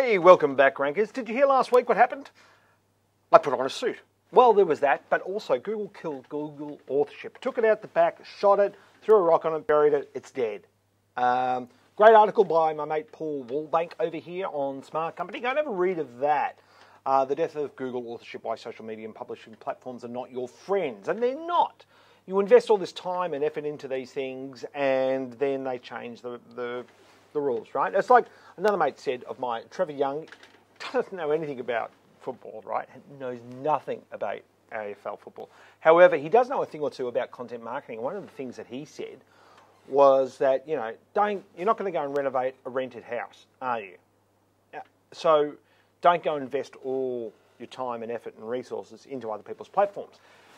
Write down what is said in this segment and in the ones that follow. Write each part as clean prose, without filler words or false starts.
Hey, welcome back, Rankers. Did you hear last week what happened? I put on a suit. Well, there was that, but also Google killed Google Authorship. Took it out the back, shot it, threw a rock on it, buried it, it's dead. Great article by my mate Paul Wallbank over here on Smart Company. Go and have a read of that. The death of Google Authorship, why social media and publishing platforms are not your friends. And they're not. You invest all this time and effort into these things, and then they change the rules, right? It's like another mate said of mine, Trevor Young, doesn't know anything about football, right? Knows nothing about AFL football. However, he does know a thing or two about content marketing. One of the things that he said was that, you're not going to go and renovate a rented house, are you? So don't go and invest all your time and effort and resources into other people's platforms.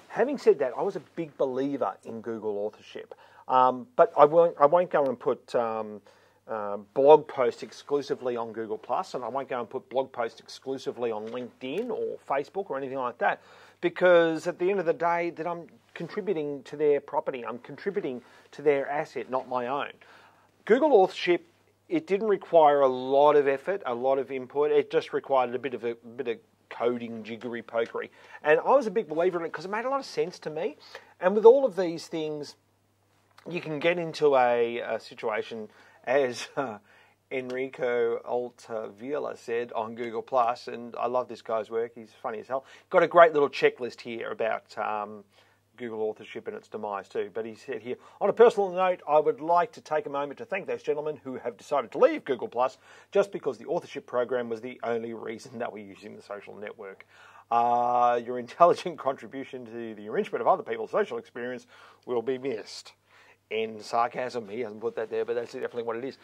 Having said that, I was a big believer in Google Authorship, but I won't go and put blog posts exclusively on Google+, and I won't go and put blog posts exclusively on LinkedIn or Facebook or anything like that, because at the end of the day, that I'm contributing to their property, I'm contributing to their asset, not my own. Google Authorship, it didn't require a lot of effort, a lot of input. It just required a bit of coding, jiggery pokery. And I was a big believer in it because it made a lot of sense to me. And with all of these things, you can get into a situation, as Enrico Altavilla said on Google+, and I love this guy's work, he's funny as hell. Got a great little checklist here about Google Authorship and its demise too. But he said here, on a personal note, I would like to take a moment to thank those gentlemen who have decided to leave Google+, just because the authorship program was the only reason that we're using the social network. Your intelligent contribution to the enrichment of other people's social experience will be missed. In sarcasm, he hasn't put that there, but that's definitely what it is.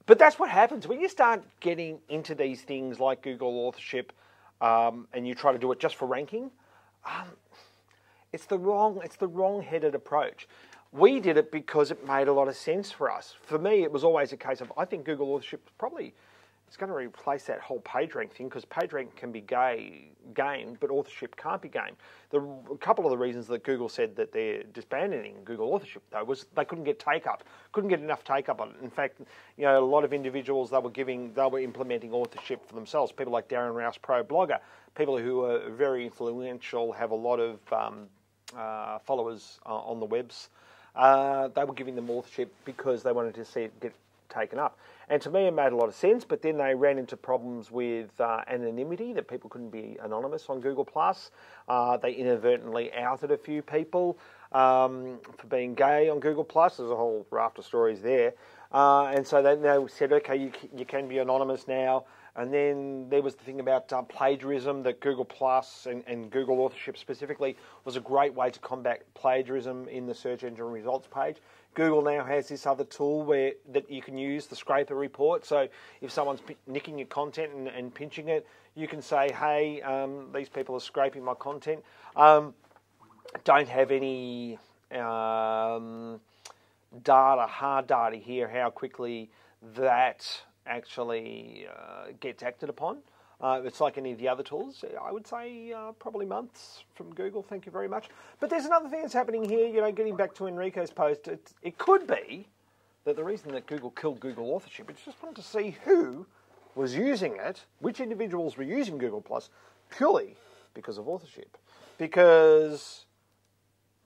But that's what happens when you start getting into these things like Google Authorship, and you try to do it just for ranking. It's the wrong-headed approach. We did it because it made a lot of sense for us. For me, it was always a case of, I think Google Authorship probably is going to replace that whole PageRank thing, because PageRank can be gained, but authorship can't be gained. A couple of the reasons that Google said that they're disbanding Google Authorship, though, was they couldn't get take-up, couldn't get enough take-up on it. In fact, a lot of individuals, they were implementing authorship for themselves. People like Darren Rouse, Pro Blogger, people who are very influential, have a lot of followers on the webs. They were giving them authorship because they wanted to see it get taken up. And to me, it made a lot of sense, but then they ran into problems with anonymity, that people couldn't be anonymous on Google+. They inadvertently outed a few people for being gay on Google+. There's a whole raft of stories there. And so they said, okay, you can be anonymous now. And then there was the thing about plagiarism, that Google+ and Google Authorship specifically was a great way to combat plagiarism in the search engine results page. Google now has this other tool that you can use, the scraper report. So if someone's nicking your content and pinching it, you can say, hey, these people are scraping my content. Don't have any hard data here, how quickly that actually gets acted upon. It's like any of the other tools. I would say probably months from Google. Thank you very much. But there's another thing that's happening here. Getting back to Enrico's post, it could be that the reason that Google killed Google Authorship, it's just wanted to see who was using it, which individuals were using Google+, purely because of authorship. Because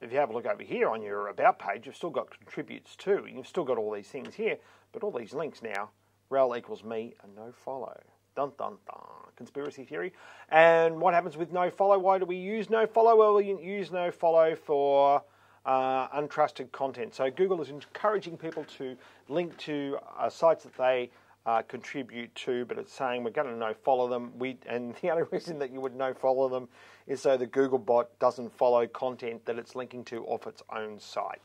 if you have a look over here on your About page, you've still got contributes too. You've still got all these things here, but all these links now, rel equals me and no follow. Dun, dun, dun. Conspiracy theory. And what happens with no follow? Why do we use no follow? Well, we use no follow for untrusted content. So Google is encouraging people to link to sites that they contribute to, but it's saying we're going to no follow them. And the only reason that you would no follow them is so the Google bot doesn't follow content that it's linking to off its own site.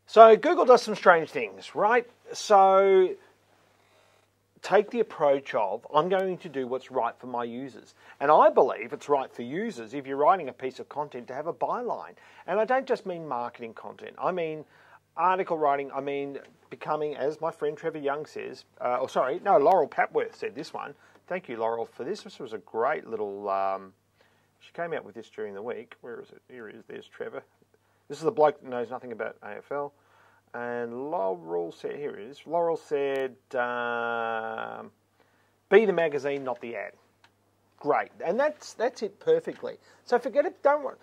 So Google does some strange things, right? So take the approach of, I'm going to do what's right for my users. And I believe it's right for users, if you're writing a piece of content, to have a byline. And I don't just mean marketing content. I mean article writing. I mean becoming, as my friend Trevor Young says, Laurel Papworth said this one. Thank you, Laurel, for this. This was a great little, she came out with this during the week. Where is it? Here it is. There's Trevor. This is the bloke that knows nothing about AFL. And Laurel said, here it is. Laurel said, Be the magazine, not the ad. Great. And that's it perfectly. So forget it. Don't worry.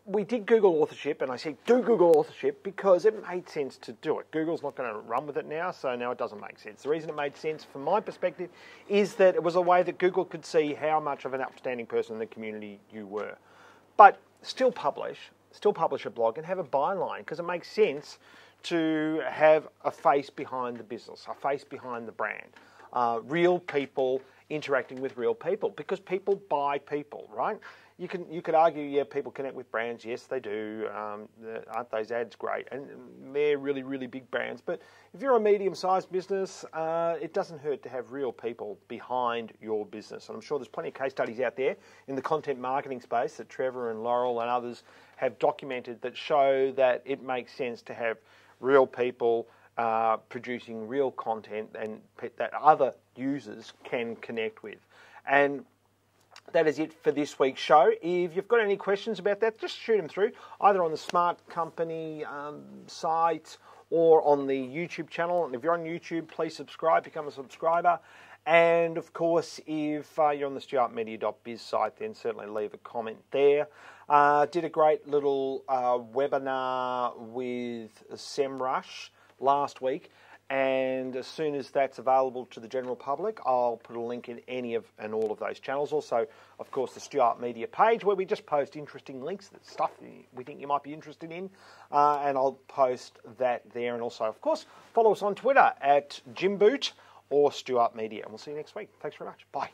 We did Google Authorship, and I said, do Google Authorship because it made sense to do it. Google's not going to run with it now, so now it doesn't make sense. The reason it made sense, from my perspective, is that it was a way that Google could see how much of an outstanding person in the community you were. But still publish a blog and have a byline, because it makes sense to have a face behind the business, a face behind the brand. Real people interacting with real people, because people buy people, right? You could argue, yeah, people connect with brands. Yes, they do. Aren't those ads great? And they're really, really big brands. But if you're a medium-sized business, it doesn't hurt to have real people behind your business. And I'm sure there's plenty of case studies out there in the content marketing space that Trevor and Laurel and others have documented that show that it makes sense to have real people producing real content and that other users can connect with. And that is it for this week's show. If you've got any questions about that, just shoot them through, either on the Smart Company site or on the YouTube channel. And if you're on YouTube, please subscribe, become a subscriber. And of course, if you're on the stuartmedia.biz site, then certainly leave a comment there. Did a great little webinar with SEMrush last week, and as soon as that's available to the general public, I'll put a link in any of and all of those channels. Also, of course, the Stuart Media page, where we just post interesting links, stuff we think you might be interested in, and I'll post that there. And also, of course, follow us on Twitter at JimBoot or Stuart Media, and we'll see you next week. Thanks very much. Bye.